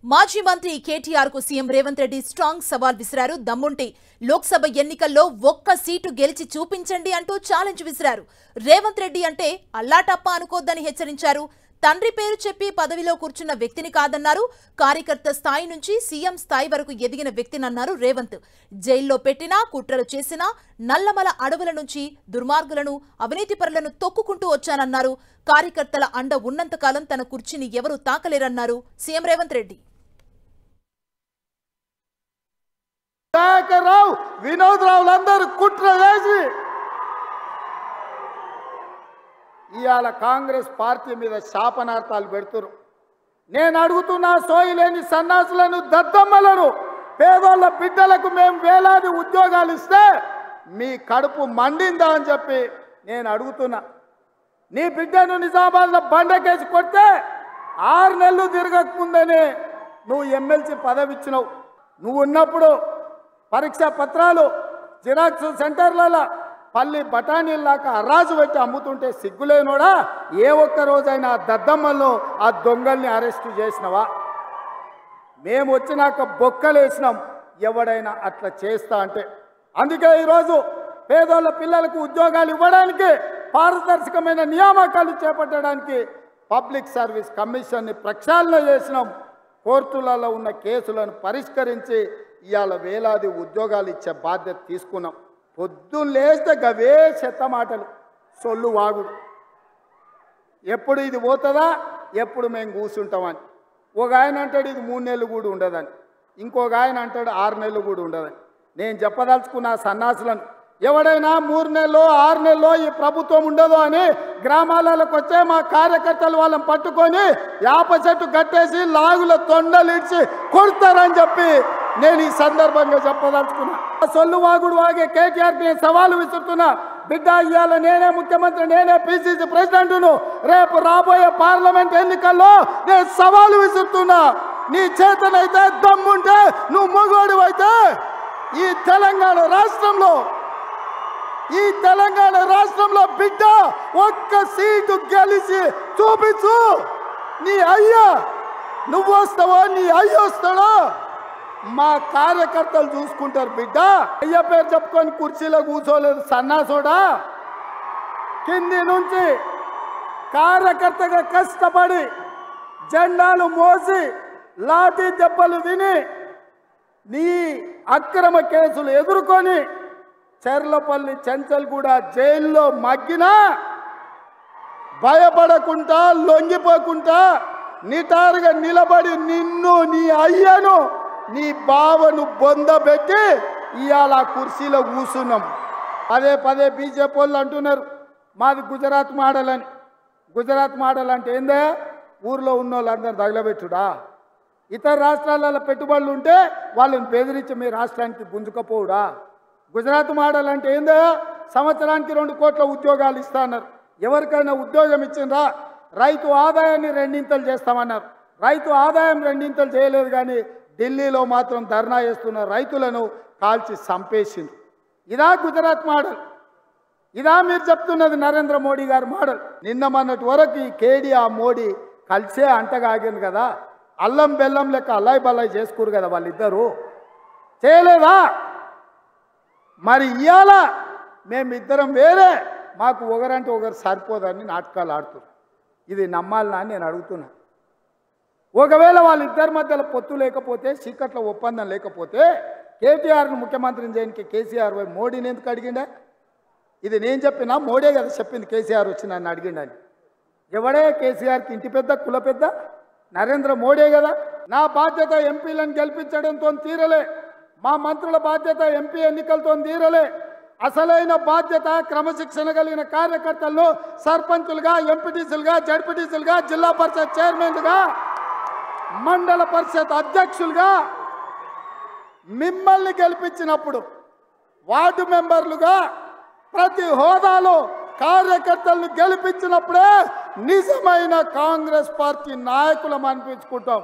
మాజీ మంత్రి కేటీఆర్ కు సీఎం రేవంత్ రెడ్డి స్ట్రాంగ్ సవాల్ విసిరారు. దమ్ముంటే లోక్సభ ఎన్నికల్లో ఒక్క సీటు గెలిచి చూపించండి అంటూ ఛాలెంజ్ విసిరారు. రేవంత్ రెడ్డి అంటే అల్లాటప్ప అనుకోద్దని హెచ్చరించారు. తండ్రి పేరు చెప్పి పదవిలో కూర్చున్న వ్యక్తిని కాదన్నారు. కార్యకర్త స్థాయి నుంచి సీఎం స్థాయి వరకు ఎదిగిన వ్యక్తినన్నారు రేవంత్. జైల్లో పెట్టినా, కుట్రలు చేసినా, నల్లమల అడవుల నుంచి దుర్మార్గులను, అవినీతిపరులను తొక్కుకుంటూ వచ్చానన్నారు. కార్యకర్తల అండ ఉన్నంతకాలం తన కుర్చీని ఎవరూ తాకలేరన్నారు సీఎం రేవంత్ రెడ్డి. వినోద్ రావులందరూ కుట్ర చేసి ఇవాళ కాంగ్రెస్ పార్టీ మీద శాపనార్థాలు పెడుతున్నారు. నేను అడుగుతున్నా, సోయిలేని సన్నాసులను, దద్దమ్మలను, పేదోళ్ళ బిడ్డలకు మేము వేలాది ఉద్యోగాలు ఇస్తే మీ కడుపు మండిందా అని చెప్పి నేను అడుగుతున్నా. నీ బిడ్డను నిజామాబాద్లో బండకేసి కొడితే 6 నెలలు తిరగకముందనే నువ్వు ఎమ్మెల్సీ పదవి ఇచ్చినావు. నువ్వు ఉన్నప్పుడు పరీక్షా పత్రాలు జిరాక్స్ సెంటర్లలో పల్లి బఠానీల్లాక అరాజు పెట్టి అమ్ముతుంటే సిగ్గులేనోడా, ఏ ఒక్క రోజైనా దద్దమ్మల్లో ఆ దొంగల్ని అరెస్టు చేసినవా? మేము వచ్చినాక బొక్కలేసినాం ఎవడైనా అట్లా చేస్తా అంటే. అందుకే ఈరోజు పేదోళ్ళ పిల్లలకు ఉద్యోగాలు ఇవ్వడానికి, పారదర్శకమైన నియామకాలు చేపట్టడానికి పబ్లిక్ సర్వీస్ కమిషన్ని ప్రక్షాళన చేసినాం. కోర్టులలో ఉన్న కేసులను పరిష్కరించి ఇవాళ వేలాది ఉద్యోగాలు ఇచ్చే బాధ్యత తీసుకున్నాం. పొద్దున్న లేస్తే గవే చెత్త మాటలు, సొల్లు వాగుడు. ఎప్పుడు ఇది పోతుందా, ఎప్పుడు మేము కూర్చుంటామని. ఒక ఆయన అంటాడు ఇది 3 నెలలు కూడా ఉండదని, ఇంకొక ఆయన అంటాడు 6 నెలలు కూడా ఉండదని. నేను చెప్పదలుచుకున్న సన్నాసులను, ఎవడైనా 3 నెలలో 6 నెలలో ఈ ప్రభుత్వం ఉండదు అని గ్రామాలకు వచ్చే మా కార్యకర్తలు వాళ్ళని పట్టుకొని యాప చెట్టు కట్టేసి లాగుల తొండలు ఇచ్చి కొడతారని చెప్పి నేను ఈ సందర్భంగా చెప్పదలుచుకున్నా. సొల్లు వాగుడు వాగే కేటీఆర్కి నేను సవాలు విసురుతున్నా. బిడ్డ, ఇవాళ నేనే ముఖ్యమంత్రి, నేనే పిసిసి ప్రెసిడెంట్ను. రేపు రాబోయే పార్లమెంట్ ఎన్నికల్లో నేను సవాలు విసురుతున్నా. నీ చేతనైతే దమ్ముంటే, నువ్వు మొగోడు అయితే ఈ తెలంగాణ రాష్ట్రంలో బిడ్డ ఒక్క సీటు గెలిచి చూపించు. నీ అయ్యా నువ్వు వస్తావో, నీ అయ్య వస్తాడో మా కార్యకర్తలు చూసుకుంటారు. బిడ్డ, అయ్య పేరు చెప్పుకొని కుర్చీలో కూర్చోలేదు సన్నాసోడా. కింది నుంచి కార్యకర్తగా కష్టపడి జెండాలు మోసి లాఠీ దెబ్బలు విని నీ అక్రమ కేసులు ఎదుర్కొని చెర్లపల్లి చెంచల్గూడ జైల్లో మగ్గినా భయపడకుండా, లొంగిపోకుండా నిటారుగా నిలబడి నిన్ను, నీ అయ్యను, నీ బావను బొందబెట్టి ఇవాళ కుర్చీలో కూర్చున్నాం. పదే బీజేపీ వాళ్ళు అంటున్నారు మాది గుజరాత్ మోడల్ అని. గుజరాత్ మోడల్ అంటే ఏందా? ఊర్లో ఉన్న వాళ్ళందరూ తగలబెట్టుడా. ఇతర రాష్ట్రాలలో పెట్టుబడులు ఉంటే వాళ్ళని బెదిరించి మీ రాష్ట్రానికి గుంజుకపోవుడా. గుజరాత్ మోడల్ అంటే ఏందా? సంవత్సరానికి 2 కోట్ల ఉద్యోగాలు ఇస్తా అన్నారు. ఎవరికైనా ఉద్యోగం ఇచ్చిండ్రా? రైతు ఆదాయాన్ని 2 చేస్తామన్నారు. రైతు ఆదాయం 2 చేయలేదు, కానీ ఢిల్లీలో మాత్రం ధర్నా చేస్తున్న రైతులను కాల్చి చంపేసింది. ఇదా గుజరాత్ మోడల్? ఇదా మీరు చెప్తున్నది నరేంద్ర మోడీ గారి మోడల్? నిన్న మొన్నటి వరకు ఈ కేడీ ఆ మోడీ కలిసే అంటగాగింది కదా. అల్లం బెల్లం లెక్క అల్లాయి బల్లాయి చేసుకురు కదా వాళ్ళిద్దరూ, చేయలేదా? మరి ఇవాళ మేమిద్దరం వేరే, మాకు ఒకరంటే ఒకరు సరిపోదని నాటకాలు ఆడుతున్నారు. ఇది నమ్మాలనా అని నేను అడుగుతున్నా. ఒకవేళ వాళ్ళిద్దరి మధ్యలో పొత్తు లేకపోతే, చీకట్ల ఒప్పందం లేకపోతే కేటీఆర్ను ముఖ్యమంత్రిని చేయడానికి కేసీఆర్ పోయి మోడీని ఎందుకు అడిగిండే? ఇది నేను చెప్పినా? మోడీ కదా చెప్పింది కేసీఆర్ వచ్చి నన్ను అడిగిండని. ఎవడే కేసీఆర్కి ఇంటి పెద్ద, కుల పెద్ద? నరేంద్ర మోడీ కదా. నా బాధ్యత ఎంపీలను గెలిపించడంతో తీరలే, మా మంత్రుల బాధ్యత ఎంపీ ఎన్నికలతో తీరలే. అసలైన బాధ్యత క్రమశిక్షణ కలిగిన కార్యకర్తలను సర్పంచులుగా, ఎంపీటీసీలుగా, జడ్పీటీసీలుగా, జిల్లా పరిషత్ చైర్మన్లుగా, మండల పరిషత్ అధ్యక్షులుగా మిమ్మల్ని గెలిపించినప్పుడు, వార్డు మెంబర్లుగా ప్రతి హోదాలో కార్యకర్తలను గెలిపించినప్పుడే నిజమైన కాంగ్రెస్ పార్టీ నాయకులం అనిపించుకుంటాం.